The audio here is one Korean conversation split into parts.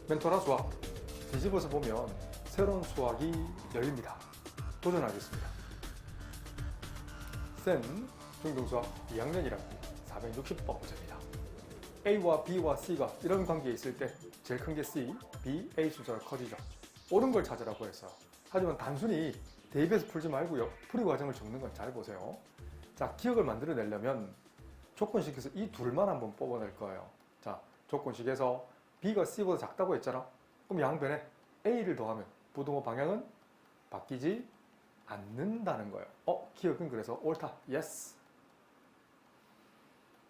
멘토라 수학 뒤집어서 보면 새로운 수학이 열립니다. 도전하겠습니다. 센 중등수학 2학년 1학기 460번 문제입니다. A와 B와 C가 이런 관계에 있을 때 제일 큰 게 C, B, A 숫자가 커지죠. 옳은 걸 찾으라고 했어요. 하지만 단순히 대입해서 풀지 말고요. 풀이 과정을 적는 건 잘 보세요. 자, 기억을 만들어내려면 조건식에서 이 둘만 한번 뽑아낼 거예요. 자, 조건식에서 B가 C보다 작다고 했잖아. 그럼 양변에 A를 더하면 부등호 방향은 바뀌지 않는다는 거예요. 기억은 그래서 옳다. 예스.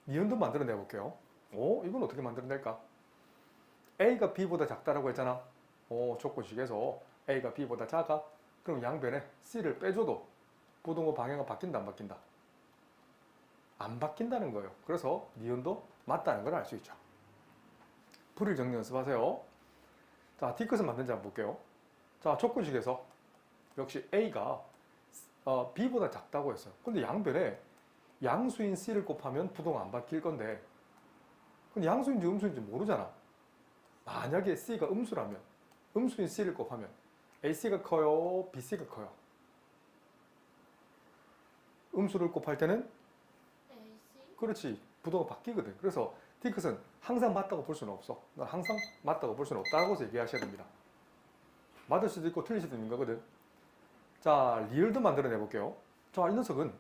니은도 만들어내 볼게요. 이건 어떻게 만들어낼까? A가 B보다 작다라고 했잖아. 조건식에서 A가 B보다 작아. 그럼 양변에 C를 빼줘도 부등호 방향은 바뀐다, 안 바뀐다? 안 바뀐다는 거예요. 그래서 니은도 맞다는 걸 알 수 있죠. 풀이 정리 연습하세요. 자, D컷을 만든지 한번 볼게요. 자, 조건식에서 역시 A가 B보다 작다고 했어요. 근데 양변에 양수인 C를 곱하면 부등호 안 바뀔 건데, 근데 양수인지 음수인지 모르잖아. 만약에 C가 음수라면 음수인 C를 곱하면 AC가 커요? BC가 커요? 음수를 곱할 때는 AC? 그렇지, 부등호가 바뀌거든. 그래서 D컷은 항상 맞다고 볼 수는 없어. 항상 맞다고 볼 수는 없다고 얘기하셔야 됩니다. 맞을 수도 있고 틀릴 수도 있는 거거든. 자, 리을도 만들어내 볼게요. 자, 이 녀석은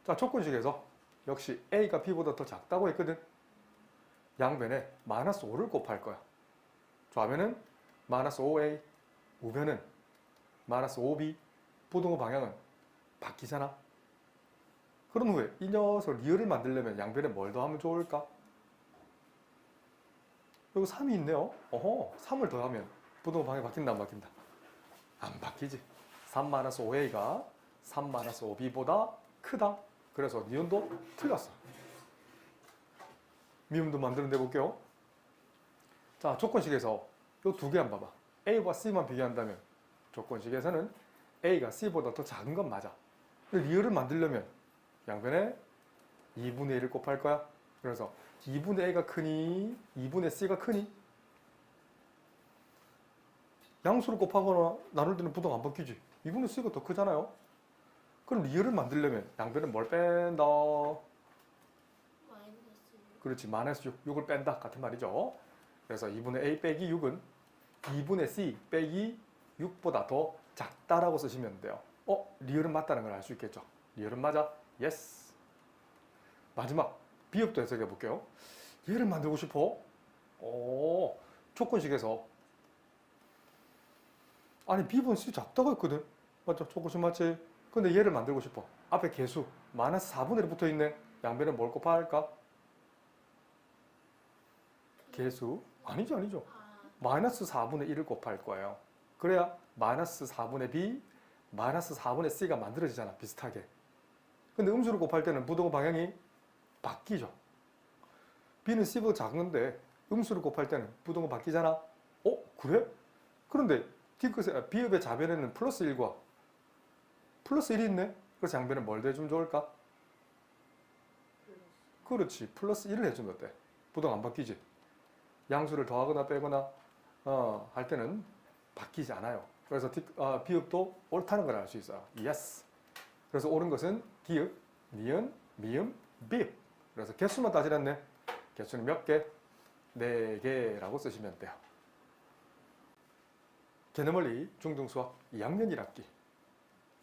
자, 조건식에서 역시 A가 B보다 더 작다고 했거든. 양변에 마이너스 5를 곱할 거야. 좌변은 마이너스 5A, 우변은 마이너스 5B, 부등호 방향은 바뀌잖아. 그런 후에 이 녀석 리을을 만들려면 양변에 뭘 더하면 좋을까? 여기 3이 있네요. 3을 더하면 부등호 방향이 바뀐다, 안 바뀐다? 안 바뀌지. 3-5a가 3-5b보다 크다. 그래서 니은도 틀렸어. 미음도 만들어내 볼게요. 자, 조건식에서 이 두 개 한번 봐봐. A와 C만 비교한다면 조건식에서는 A가 C보다 더 작은 건 맞아. 근데 리을을 만들려면 양변에 2분의 1을 곱할 거야. 그래서 2분의 A가 크니 2분의 C가 크니 양수를 곱하거나 나눌 때는 부등호 안 바뀌지. 2분의 C가 더 크잖아요. 그럼 리을을 만들려면 양변에 뭘 뺀다? 마이너스 그렇지, 마이너스 6을 뺀다 같은 말이죠. 그래서 2분의 A 빼기 6은 2분의 C 빼기 6보다 더 작다라고 쓰시면 돼요. 리을은 맞다는 걸 알 수 있겠죠. 리을은 맞아. 예스. 마지막 비읍도 해석해 볼게요. 얘를 만들고 싶어? 조건식에서 아니 B분 C 작다고 했거든. 맞죠? 조건식 맞지? 근데 얘를 만들고 싶어. 앞에 개수 마이너스 4분의 1이 붙어 있네. 양변에 뭘 곱할까? 개수? 아니죠. 마이너스 4분의 1을 곱할 거예요. 그래야 마이너스 4분의 B, 마이너스 4분의 C가 만들어지잖아. 비슷하게. 근데 음수를 곱할 때는 부등호 방향이 바뀌죠. B는 C보다 작은데 음수를 곱할 때는 부등호 바뀌잖아. 그래? 그런데 B읍의 좌변에는 플러스 1과 플러스 1이 있네? 그래서 양변에 뭘 대주면 좋을까? 그렇지. 플러스 1을 해주면 어때? 부등호 안 바뀌지? 양수를 더하거나 빼거나 할 때는 바뀌지 않아요. 그래서 비읍도 옳다는 걸 알 수 있어요. 예스. 그래서 옳은 것은 기읍, 니은, 미음, 비읍. 그래서 개수만 따지랬네. 개수는 몇 개? 4개라고 쓰시면 돼요. 개념원리 중등수학 2학년 1학기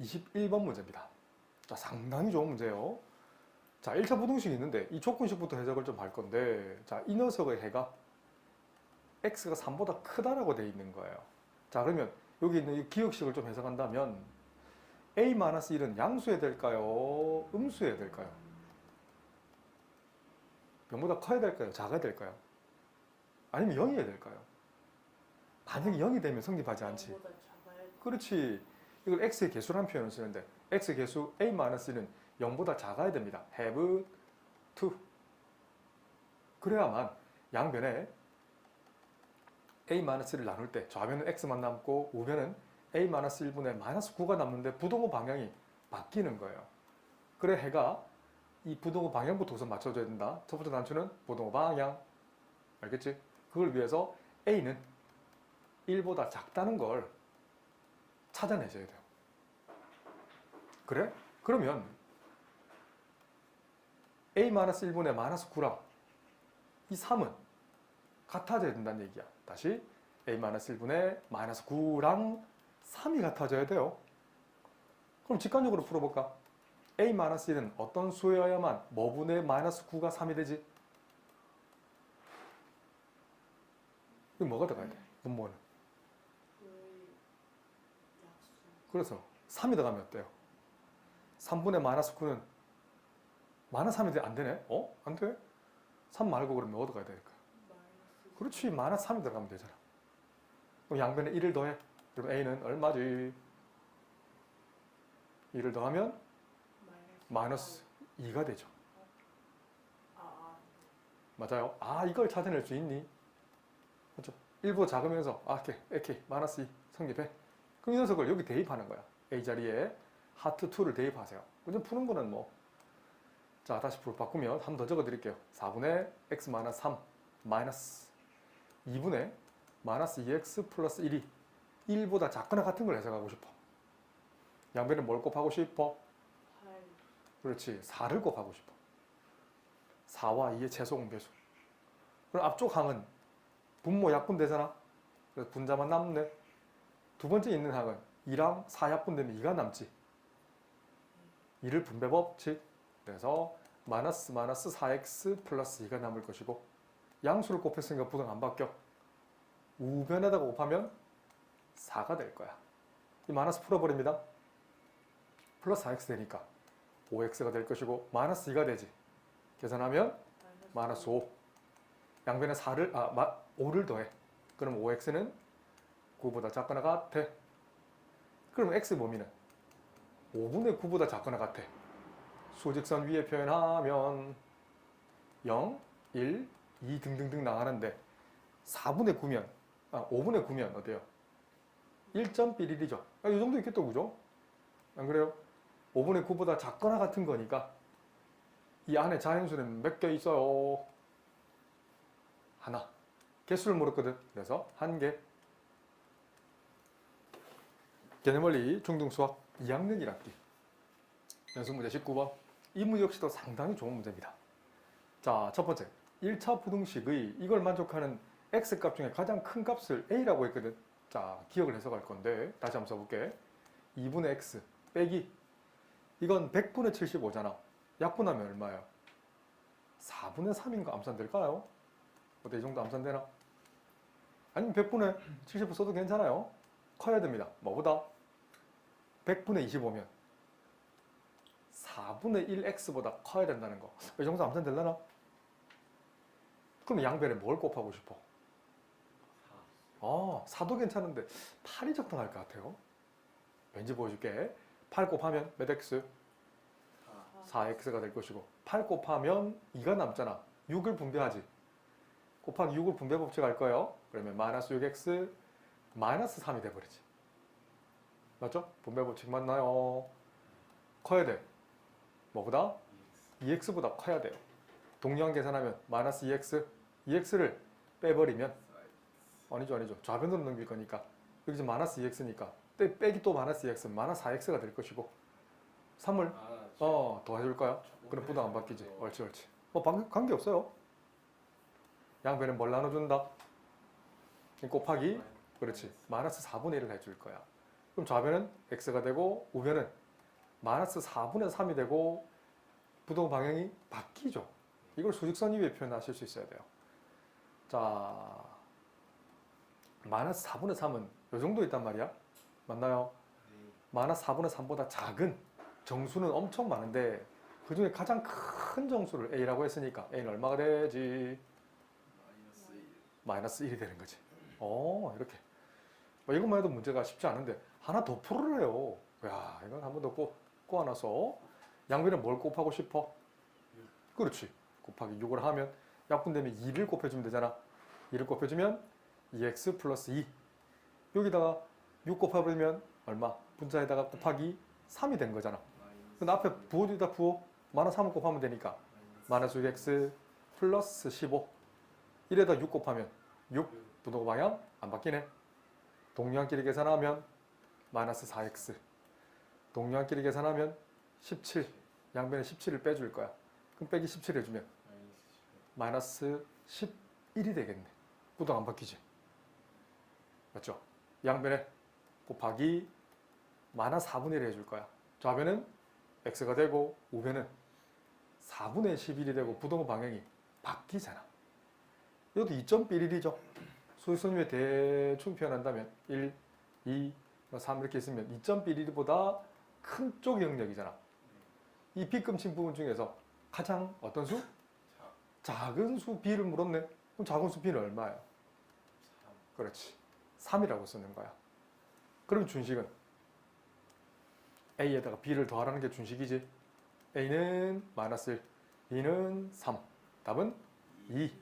21번 문제입니다. 자, 상당히 좋은 문제예요. 자, 1차 부등식이 있는데 이 조건식부터 해석을 좀 할 건데, 자, 이 녀석의 해가 x가 3보다 크다라고 되어 있는 거예요. 자, 그러면 여기 있는 이 기억식을 좀 해석한다면 a-1은 양수해야 될까요? 음수해야 될까요? 0보다 커야 될까요? 작아야 될까요? 아니면 0이어야 될까요? 만약에 0이 되면 성립하지 않지. 0보다 작아야 그렇지. 이걸 x의 개수라는 표현을 쓰는데 x의 개수 a-는 0보다 작아야 됩니다. have to. 그래야만 양변에 a-를 나눌 때 좌변은 x만 남고 우변은 a-1분의 마이너스 9가 남는데 부등호 방향이 바뀌는 거예요. 그래 해가 이 부등호 방향부터 우선 맞춰줘야 된다. 첫 번째 단추는 부등호 방향. 알겠지? 그걸 위해서 a는 1보다 작다는 걸 찾아내셔야 돼요. 그래? 그러면 a-1분의 -9랑 이 3은 같아져야 된다는 얘기야. 다시 a-1분의 -9랑 3이 같아져야 돼요. 그럼 직관적으로 풀어볼까? a-1은 어떤 수여야만 뭐분의 -9가 3이 되지? 이거 뭐가 들어가야 돼? 분모는. 그래서 3이 들어가면 어때요? 3분의 -9는 -3이 안 되네? 안 돼? 3 말고 그러면 어디 가야 될까? 그렇지, -3이 들어가면 되잖아. 그럼 양변에 1을 더해. 그럼 a는 얼마지? 1을 더하면 -2가 되죠. 맞아요. 이걸 찾아낼 수 있니? 그렇죠? 1보다 작으면서 이렇게 -2 성립해. 그럼 이 녀석을 여기 대입하는 거야. a 자리에 하트 2를 대입하세요. 그냥 푸는 거는 뭐. 자, 다시 바꾸면 한 번 더 적어드릴게요. 4분의 x-3 마이너스 2분의 -2x 플러스 1이 1보다 작거나 같은 걸 해석하고 싶어. 양변에 뭘 곱하고 싶어? 8. 그렇지, 4를 곱하고 싶어. 4와 2의 최소 공배수. 그럼 앞쪽 항은 분모 약분되잖아. 그래서 분자만 남네. 두 번째 있는 항은 2랑 4 약분되면 2가 남지. 2를 분배 법칙. 그래서 마이너스 4x 플러스 2가 남을 것이고, 양수를 곱했으니까 부등 안 바뀌어. 우변에다가 곱하면 4가 될 거야. 이 마이너스 풀어버립니다. 플러스 4x 되니까 5x가 될 것이고, 마이너스 2가 되지. 계산하면 마이너스 5. 양변에 5를 더해. 그럼 5x는 9보다 작거나 같아. 그럼 x 범위는 5분의 9보다 작거나 같아. 수직선 위에 표현하면 0, 1, 2 등등등 나가는데 4분의 9면, 5분의 9면 어때요? 1.11이죠. 이 정도 있겠다, 그죠? 안 그래요? 5분의 9보다 작거나 같은 거니까 이 안에 자연수는 몇 개 있어요? 하나. 개수를 물었거든. 그래서 한 개. 개념원리 중등수학 2학년 1학기 연습문제 19번. 이 문제 역시도 상당히 좋은 문제입니다. 자, 첫 번째 1차 부등식의 이걸 만족하는 x값 중에 가장 큰 값을 a라고 했거든. 자, 기억을 해석할 건데 다시 한번 써볼게. 2분의 x 빼기, 이건 100분의 75잖아. 약분하면 얼마예요? 4분의 3인 거 암산될까요? 어때, 이 정도 암산되나? 아니면 100분의 75 써도 괜찮아요. 커야 됩니다. 뭐보다? 100분의 25면 4분의 1x보다 커야 된다는 거. 이 정도 암산되려나? 그럼 양변에 뭘 곱하고 싶어? 4도 괜찮은데 8이 적당할 것 같아요. 왠지 보여줄게. 8 곱하면 몇 x? 4x가 될 것이고, 8 곱하면 2가 남잖아. 6을 분배하지. 곱하기 6을 분배 법칙 할 거예요. 그러면 마이너스 6x 마이너스 3이 돼버리지. 맞죠? 분배 법칙 맞나요? 커야 돼. 뭐보다? 2x보다 커야 돼요. 동량 계산하면 마이너스 2x, 2x를 빼버리면 아니죠. 좌변으로 넘길 거니까 여기 지금 마이너스 2x니까 빼기 또 마이너스 2x, 마이너스 4x가 될 것이고, 3을 더해줄까요? 그럼 부등 안 바뀌지. 옳지. 관계없어요. 양변에 뭘 나눠준다? 곱하기, 그렇지, 마이너스 4분의 1을 해줄 거야. 그럼 좌변은 x가 되고 우변은 마이너스 4분의 3이 되고 부동 방향이 바뀌죠. 이걸 수직선 위에 표현하실 수 있어야 돼요. 자, 마이너스 4분의 3은 이 정도 있단 말이야. 맞나요? 마이너스 4분의 3보다 작은 정수는 엄청 많은데 그 중에 가장 큰 정수를 a라고 했으니까 a는 얼마가 되지? 마이너스 1이 되는 거지. 이렇게. 이것만 해도 문제가 쉽지 않은데 하나 더 풀으래요. 야, 이건 한 번 더 꼬아놔서 양변에 뭘 곱하고 싶어? 그렇지. 곱하기 6을 하면 약분되면 2를 곱해주면 되잖아. 2를 곱해주면 2x 플러스 2. 여기다가 6 곱해버리면 얼마? 분자에다가 곱하기 3이 된 거잖아. 근데 앞에 부호에다 부호 마이너스 3을 곱하면 되니까 마이너스 6x 플러스 15. 1에다 6 곱하면 6. 분호 방향 안 바뀌네. 동량끼리 계산하면 마이너스 4x. 동량끼리 계산하면 17. 양변에 17을 빼줄 거야. 그럼 빼기 17 해주면 마이너스 11이 되겠네. 부동 안 바뀌지? 맞죠? 양변에 곱하기 마이너스 4분의 1 해줄 거야. 좌변은 x가 되고 우변은 4분의 11이 되고 부동의 방향이 바뀌잖아. 이것도 2.11이죠. 수직선유에 대충 표현한다면 1, 2, 3 이렇게 있으면 2.11보다 큰 쪽의 영역이잖아. 이 빗금친 부분 중에서 가장 어떤 수? 작은 수 b를 물었네. 그럼 작은 수 b는 얼마예요? 그렇지. 3이라고 쓰는 거야. 그럼 준식은 a에다가 b를 더하라는 게 준식이지. a는 마이너스 1, b는 3. 답은 2.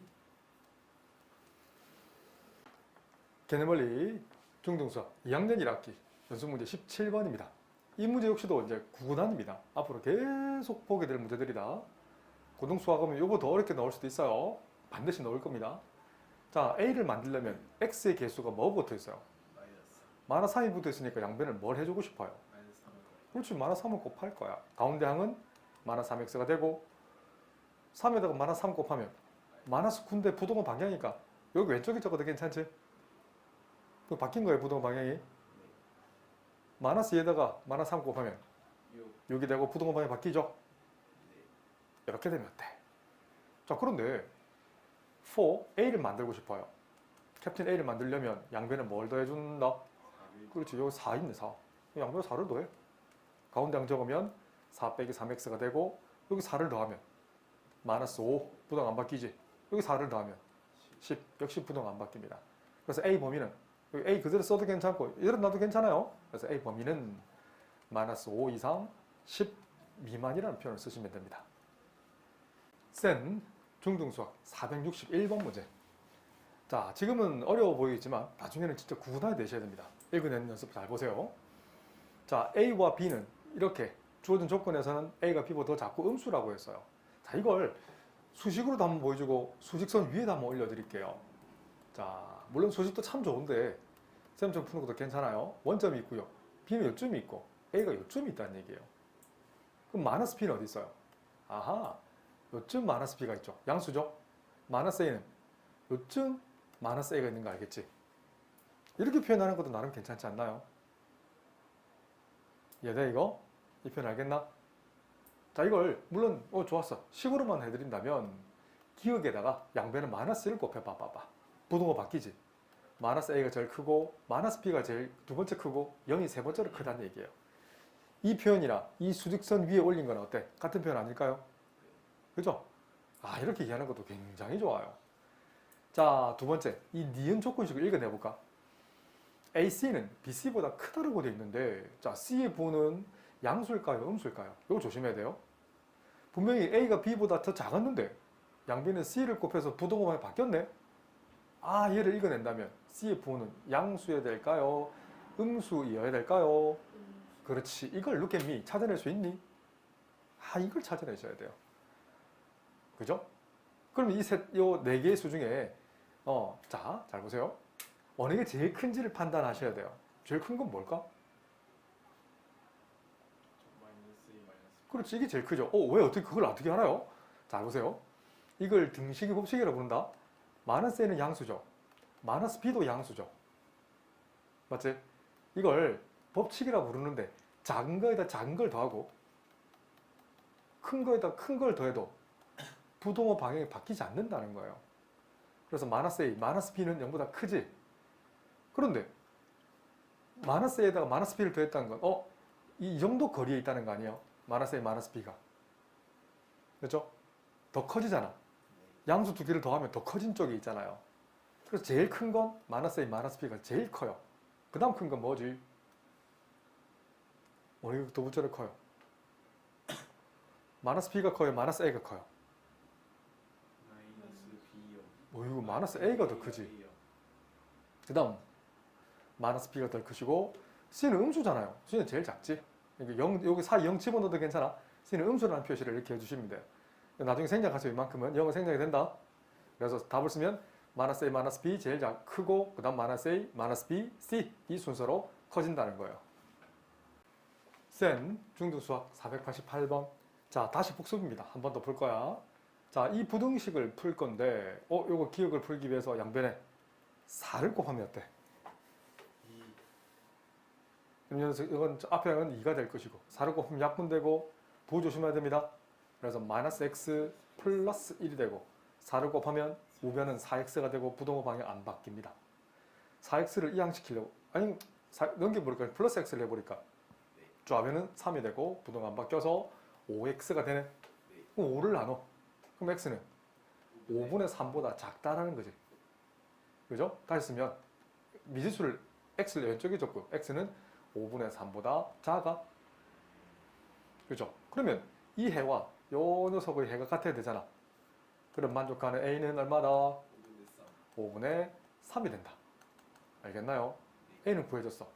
개념원리 중등수학 2학년 1학기 연습문제 17번입니다. 이 문제 역시도 이제 구구단입니다. 앞으로 계속 보게 될 문제들이다. 고등수학하면 요거 더 어렵게 나올 수도 있어요. 반드시 나올 겁니다. 자, A를 만들려면 X의 개수가 뭐 붙어 있어요? 마이너스 3이 붙어 있으니까 양변을 뭘 해주고 싶어요? 그렇지, 마이너스 3을 곱할 거야. 가운데 항은 마이너스 3X가 되고 3에다가 마이너스 3 곱하면 마이너스 9인데 부동의 방향이니까 여기 왼쪽에 적어도 괜찮지? 그 바뀐 거예요, 부동 방향이. 마이너스 2에다가 마이너스 3 곱하면 6이 되고 부동 방향이 바뀌죠? 이렇게 되면 돼. 자, 그런데 for A를 만들고 싶어요. 캡틴 A를 만들려면 양변에 뭘 더해준다? 그렇지, 여기 4 있네, 4. 양변에 4를 더해. 가운데 항 적으면 4 빼기 3x가 되고 여기 4를 더하면 마이너스 5, 부동 안 바뀌지? 여기 4를 더하면 10, 역시 부동 안 바뀝니다. 그래서 A 범위는 여기 A 그대로 써도 괜찮고 이대로 놔도 괜찮아요. 그래서 A 범위는 마이너스 5 이상 10 미만이라는 표현을 쓰시면 됩니다. 센 중등수학 461번 문제. 자, 지금은 어려워 보이지만 나중에는 진짜 구분하게 되셔야 됩니다. 읽어내는 연습 잘 보세요. 자, A와 B는 이렇게 주어진 조건에서는 A가 B보다 더 작고 음수라고 했어요. 자, 이걸 수식으로도 한번 보여주고 수직선 위에다 한번 올려드릴게요. 자, 물론 수식도 참 좋은데 쌤처럼 푸는 것도 괜찮아요. 원점이 있고요. B는 요점이 있고 A가 요점이 있다는 얘기예요. 그럼 마이너스 B는 어디 있어요? 아하, 요점 마이너스 B가 있죠. 양수죠. 마이너스 A는 요점 마이너스 A가 있는 거 알겠지? 이렇게 표현하는 것도 나름 괜찮지 않나요? 얘네 이거? 이 표현 알겠나? 자, 이걸 물론 좋았어. 식으로만 해드린다면 기억에다가 양변은 마이너스 1 곱해봐봐. 부동호 바뀌지? 마이너스 A가 제일 크고 마이너스 B가 제일 두 번째 크고 0이 세 번째로 크다는 얘기예요. 이 표현이나 이 수직선 위에 올린 건 어때? 같은 표현 아닐까요? 그죠? 아, 이렇게 이해하는 것도 굉장히 좋아요. 자, 두 번째, 이 니은 조건식을 읽어내볼까? AC는 BC보다 크다라고 되어 있는데, 자, C의 부호는 양수일까요? 음수일까요? 이거 조심해야 돼요. 분명히 A가 B보다 더 작았는데 양변은 C를 곱해서 부동호만이 바뀌었네? 아, 얘를 읽어낸다면 C의 부호는 양수여야 될까요? 음수여야 될까요? 그렇지. 이걸 look at me 찾아낼 수 있니? 아, 이걸 찾아내셔야 돼요. 그죠? 그럼 요 네 개의 수 중에 자, 잘 보세요. 어느 게 제일 큰지를 판단하셔야 돼요. 제일 큰 건 뭘까? 그렇지, 이게 제일 크죠. 왜 그걸 어떻게 알아요? 자, 보세요. 이걸 등식의 법칙이라고 부른다. 마이너스 A는 양수죠. 마이너스 B도 양수죠. 맞지? 이걸 법칙이라고 부르는데 작은 거에다 작은 걸 더하고 큰 거에다 큰 걸 더해도 부동호 방향이 바뀌지 않는다는 거예요. 그래서 마이너스 A, 마이너스 B는 0보다 크지? 그런데 마이너스 A에다가 마이너스 B를 더했다는 건 이 정도 거리에 있다는 거 아니에요? 마이너스 A, 마이너스 B가. 그렇죠? 더 커지잖아. 양수 두 개를 더하면 더 커진 쪽이 있잖아요. 그래서 제일 큰 건 마이너스 A, 마이너스 B가 제일 커요. 그 다음 큰 건 뭐지? 이거 두 번째로 커요. 마이너스 B가 커요? 마이너스 A가 커요? 이거 마이너스 A가 더 크지. 그 다음 마이너스 B가 더 크시고 C는 음수잖아요. C는 제일 작지. 여기 사이 0 집어넣어도 괜찮아. C는 음수라는 표시를 이렇게 해주시면 돼요. 나중에 생략하세요. 이만큼은 0은 생략이 된다. 그래서 답을 쓰면 마이너스 A, 마이너스 B 제일 크고 그 다음 마이너스 A, 마이너스 B, C 이 순서로 커진다는 거예요. 센 중등수학 488번. 자, 다시 복습입니다. 한 번 더 볼 거야. 자, 이 부등식을 풀 건데 요거 기억을 풀기 위해서 양변에 4를 곱하면 어때? 그러면서 이건 앞에는 2가 될 것이고 4를 곱하면 약분되고 부 조심해야 됩니다. 그래서 마이너스 x 플러스 1이 되고 4를 곱하면 우변은 4x가 되고 부동호 방향 안 바뀝니다. 4x를 이항시키려고 아니 넘겨버릴까 플러스 x를 해버릴까 좌변은 3이 되고 부동호 안 바뀌어서 5x가 되네. 그럼 5를 나눠. 그럼 x는 5분의 3보다 작다라는 거지. 그죠? 다시 쓰면 미지수를 x를 왼쪽에 줬고 x는 5분의 3보다 작아. 그죠? 그러면 이 해와 요 녀석의 해가 같아야 되잖아. 그럼 만족하는 a는 얼마다? 5분의 3이 된다. 알겠나요? a는 구해줬어.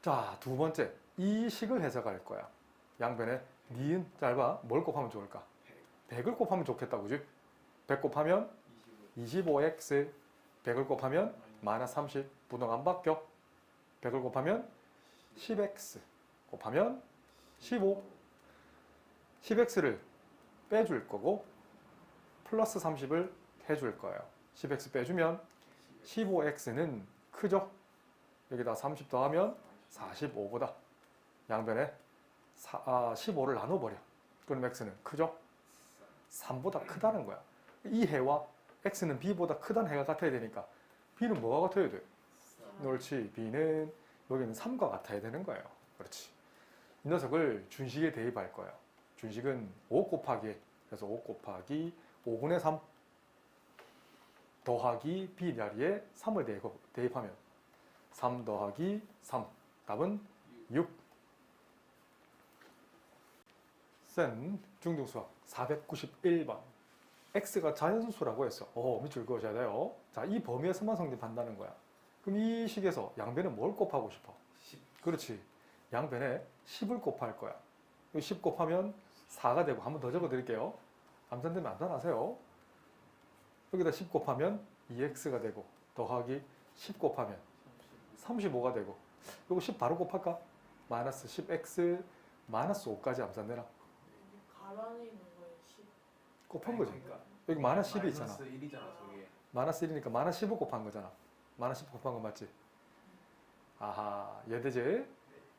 자, 두 번째. 이 식을 해석할 거야. 양변에 니은 짧아. 뭘 곱하면 좋을까? 100을 곱하면 좋겠다. 그지? 100 곱하면 25x. 100을 곱하면 마이너스 30. 부동 안 바뀌어. 100을 곱하면 10x. 곱하면 15. 10x를 빼줄 거고 플러스 30을 해줄 거예요. 10x 빼주면 15x는 크죠? 여기다 30 더하면 45보다 양변에 15를 나눠버려. 그럼 x는 크죠? 3보다 크다는 거야. 이 해와 x는 b보다 크다는 해가 같아야 되니까 b는 뭐가 같아야 돼? 옳지. b는 여기는 3과 같아야 되는 거예요. 그렇지. 이 녀석을 준식에 대입할 거예요. 준식은 5 곱하기 그래서 5 곱하기 5분의 3 더하기 b 자리에 3을 대입하면 3 더하기 3 답은 6. 센 중등수학 491번. x가 자연수라고 했어. 밑줄 그으셔야 돼요. 자, 이 범위에서만 성립한다는 거야. 그럼 이 식에서 양변에 뭘 곱하고 싶어? 10. 그렇지. 양변에 10을 곱할 거야. 10 곱하면 4가 되고 한 번 더 적어드릴게요. 암산되면 암산하세요. 여기다 10 곱하면 2x가 되고 더하기 10 곱하면 35가 되고 이거 10 바로 곱할까? 마이너스 10x 마이너스 5까지 암산되나? 가만히 있는 거에 10. 곱한 거지. 여기 마이너스 10이 있잖아. 마이너스 1이잖아 저게. 마이너스 1이니까 마이너스 10을 곱한 거잖아. 마이너스 10 곱한 거 맞지? 아하, 이해되지?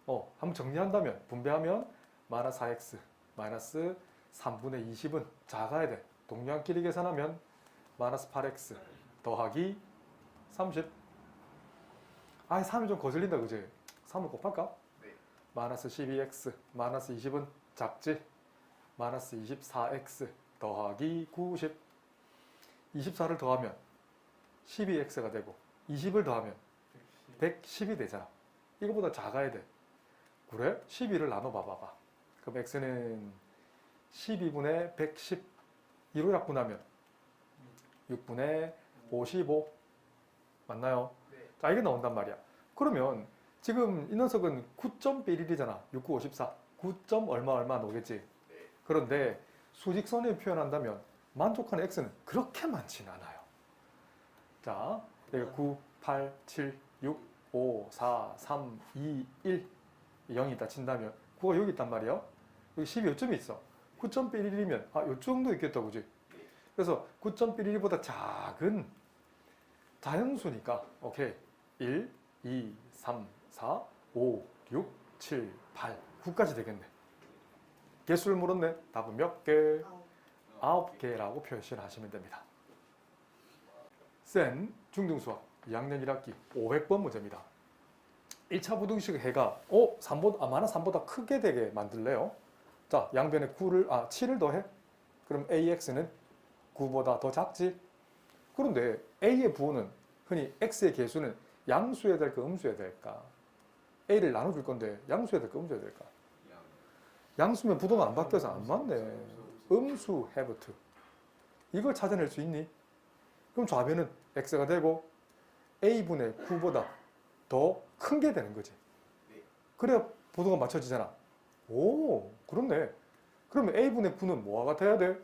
한번 정리한다면 분배하면 마이너스 4x 마이너스 3분의 20은 작아야 돼. 동량끼리 계산하면 마이너스 8x 더하기 30. 3이 좀 거슬린다 그지? 3을 곱할까? 네. 마이너스 12x 마이너스 20은 작지? 마이너스 24x 더하기 90. 24를 더하면 12x가 되고 20을 더하면 110이 되잖아. 이거보다 작아야 돼. 그래? 12를 나눠봐봐. 그럼 x는 12분의 110 2로 약분하면 6분의 55 맞나요? 네. 자, 이게 나온단 말이야. 그러면 지금 이 녀석은 9.11이잖아. 69, 54 9점 얼마 나오겠지. 그런데 수직선에 표현한다면 만족하는 x는 그렇게 많지는 않아요. 자, 여기 9, 8, 7, 6, 5, 4, 3, 2, 1 0이 있다 친다면 9가 여기 있단 말이야. 여기 12 요점이 있어. 9.11이면 요 정도 있겠다 그지? 그래서 9.11보다 작은 자연수니까 오케이 1, 2, 3, 4, 5, 6, 7, 8, 9까지 되겠네. 개수를 물었네. 답은 몇 개? 9개라고 표시하시면 됩니다. 센 중등수학 2학년 1학기 500번 문제입니다. 1차 부등식 해가 마이너스 3보다 크게 되게 만들래요. 자, 양변에 7을 더해. 그럼 AX는 9보다 더 작지? 그런데 A의 부호는 흔히 X의 개수는 양수여야 될까 음수여야 될까? A를 나눠줄 건데 양수여야 될까 음수여야 될까? 양수면 부호가 안 바뀌어서 안 맞네. 음수 have to. 이걸 찾아낼 수 있니? 그럼 좌변은 X가 되고 A분의 9보다 더 큰 게 되는 거지. 그래야 부호가 맞춰지잖아. 오, 그렇네. 그러면 A분의 9는 뭐와 같아야 돼?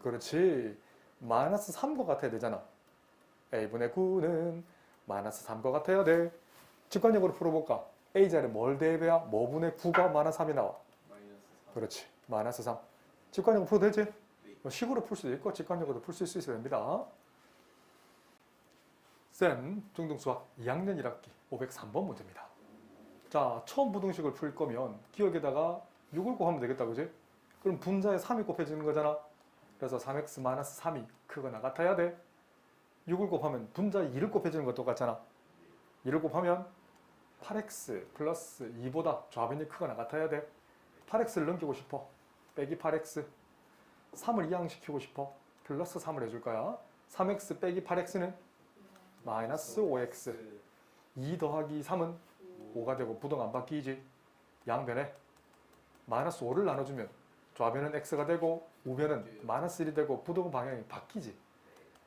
그렇지. 마이너스 3과 같아야 되잖아. a분의 9는 마이너스 3과 같아야 돼. 직관적으로 풀어볼까? a자리에 뭘 대입해야 뭐분의 9가 마이너스 3이 나와? 마이너스 3. 그렇지. 마이너스 3. 직관적으로 풀어도 되지? 네. 뭐 식으로 풀 수도 있고 직관적으로도 풀 수 있어야 됩니다. 쌤 중등수학 2학년 1학기 503번 문제입니다. 자, 처음 부등식을 풀 거면 기억에다가 6을 곱하면 되겠다, 그지? 그럼 분자에 3이 곱해지는 거잖아. 그래서 3x-3이 크거나 같아야 돼. 6을 곱하면 분자에 2를 곱해지는 것도 똑같잖아. 2를 곱하면 8x 플러스 2보다 좌변이 크거나 같아야 돼. 8x를 넘기고 싶어. 빼기 8x. 3을 이항시키고 싶어. 플러스 3을 해줄 거야. 3x 빼기 8x는 마이너스 5x. 2 더하기 3은 5가 되고 부등 안 바뀌지. 양변에 마이너스 5를 나눠주면 좌변은 x가 되고 우변은 마이너스 1이 되고 부등 방향이 바뀌지.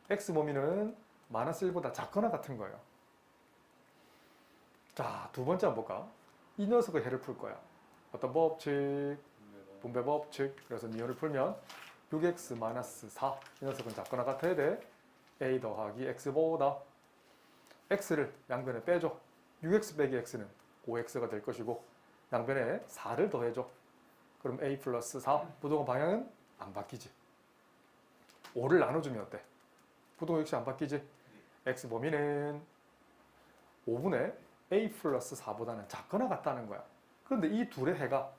x 범위는 마이너스 1보다 작거나 같은 거예요. 자, 두 번째 한번 볼까? 이 녀석의 해를 풀 거야. 어떤 법칙? 분배 법칙. 그래서 니은을 풀면 6x-4. 이 녀석은 작거나 같아야 돼. a 더하기 x보다 x를 양변에 빼줘. 6x 빼기 x는 5x가 될 것이고 양변에 4를 더해줘. 그럼 a 플러스 4. 부동의 방향은 안 바뀌지. 5를 나눠주면 어때? 부동 역시 안 바뀌지. x 범위는 5분의 a 플러스 4보다는 작거나 같다는 거야. 그런데 이 둘의 해가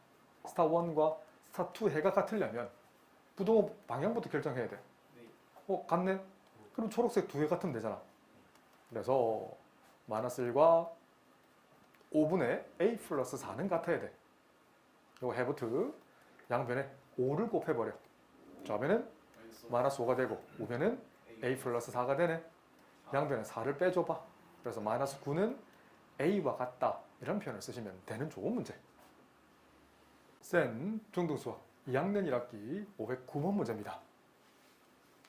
스타 1과 스타 2 해가 같으려면 부동 방향부터 결정해야 돼. 같네? 그럼 초록색 두 개 같으면 되잖아. 그래서 마이너스 1과 5분의 a 플러스 4는 같아야 돼. 그리고 해부트 양변에 5를 곱해버려. 좌변은 마이너스 5가 되고 우변은 a 플러스 4가 되네. 양변에 4를 빼줘봐. 그래서 마이너스 9는 a와 같다. 이런 표현을 쓰시면 되는 좋은 문제. 센 중등수학 2학년 1학기 509번 문제입니다.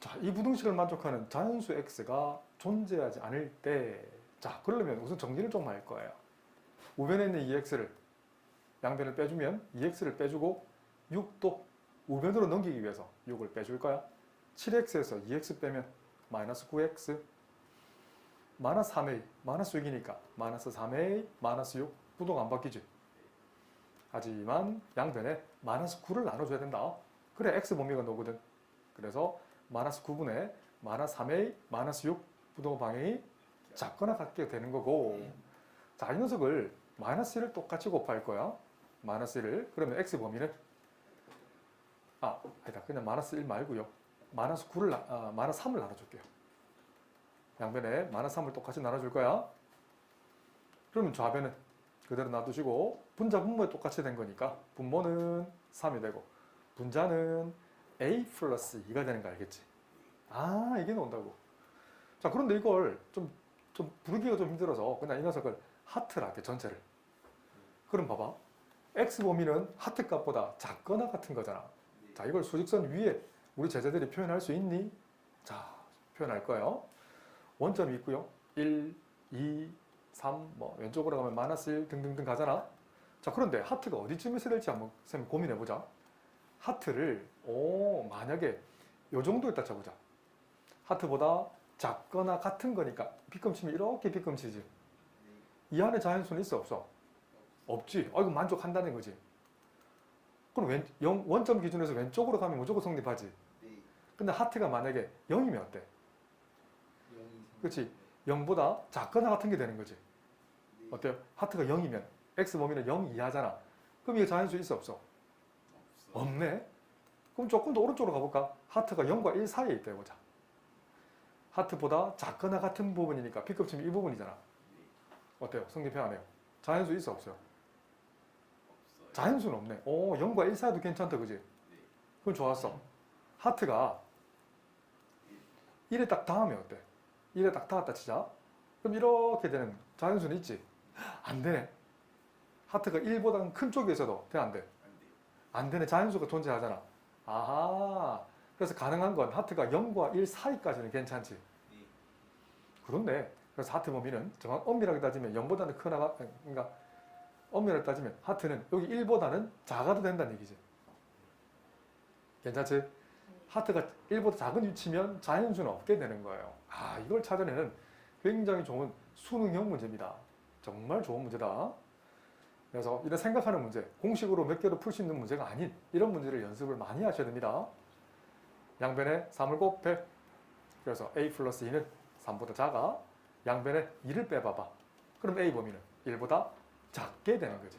자, 이 부등식을 만족하는 자연수 x가 존재하지 않을 때, 자, 그러려면 우선 정리를 좀 할 거예요. 우변에 있는 2x를 양변을 빼주면 2x를 빼주고 6도 우변으로 넘기기 위해서 6을 빼줄 거야. 7x에서 2x 빼면 마이너스 9x, 마이너스 3a, 마이너스 6이니까 마이너스 3a, 마이너스 6, 부동 안 바뀌지. 하지만 양변에 마이너스 9를 나눠줘야 된다. 그래 x 범위가 나오거든. 그래서 마이너스 9분의 마이너스 3a, 마이너스 6, 부동 방향이 작거나 같게 되는 거고. 자, 이 녀석을 마이너스 1을 똑같이 곱할 거야. 마이너스 1을. 그러면 x 범위는 아니다. 그냥 마이너스 1 말고요. 마이너스 3을 나눠줄게요. 양변에 마이너스 3을 똑같이 나눠줄 거야. 그러면 좌변은 그대로 놔두시고 분자 분모에 똑같이 된 거니까 분모는 3이 되고 분자는 a 플러스 2가 되는 거 알겠지? 이게 나온다고. 자, 그런데 이걸 좀 부르기가 좀 힘들어서 그냥 이 녀석을 하트라 할게, 전체를. 그럼 봐봐. x 범위는 하트 값보다 작거나 같은 거잖아. 자, 이걸 수직선 위에 우리 제자들이 표현할 수 있니? 자, 표현할 거예요. 원점이 있고요. 1, 2, 3, 왼쪽으로 가면 마이너스 1 등등등 가잖아. 자, 그런데 하트가 어디쯤에 있어야 될지 한번 쌤 고민해보자. 하트를 만약에 요 정도에다 쳐보자. 하트보다 작거나 같은 거니까 빗금치면 이렇게 빗금치지. 이 안에 자연수는 있어 없어? 없지. 이거 만족한다는 거지. 그럼 원점 기준에서 왼쪽으로 가면 무조건 성립하지. 근데 하트가 만약에 0이면 어때? 그렇지. 0보다 작거나 같은 게 되는 거지. 어때요? 하트가 0이면 x 범위는 0 이하잖아. 그럼 이게 자연수 있어 없어? 없네. 그럼 조금 더 오른쪽으로 가볼까? 하트가 0과 1 사이에 있다 해보자. 하트보다 작거나 같은 부분이니까 B급침이 이 부분이잖아. 어때요? 성립해 안 해요? 자연수 있어 없어요? 자연수는 없네. 0과 1 사이도 괜찮다, 그지? 그럼 좋았어. 하트가 1에 딱 닿으면 어때? 1에 딱 닿았다 치자. 그럼 이렇게 되는 자연수는 있지? 안 되네. 하트가 1보다는 큰 쪽에서도 돼, 안 돼? 안 되네. 자연수가 존재하잖아. 아하. 그래서 가능한 건 하트가 0과 1 사이까지는 괜찮지. 그렇네. 그래서 하트 범위는 정확 엄밀하게 따지면 0보다는 크나, 그러니까 엄밀하게 따지면 하트는 여기 1보다는 작아도 된다는 얘기지. 괜찮지? 하트가 1보다 작은 위치면 자연수는 없게 되는 거예요. 아, 이걸 찾아내는 굉장히 좋은 수능형 문제입니다. 정말 좋은 문제다. 그래서 이런 생각하는 문제, 공식으로 몇 개로 풀 수 있는 문제가 아닌 이런 문제를 연습을 많이 하셔야 됩니다. 양변에 3을 곱해. 그래서 a 플러스 2는 3보다 작아. 양변에 2를 빼봐봐. 그럼 a 범위는 1보다 작게 되는 거지.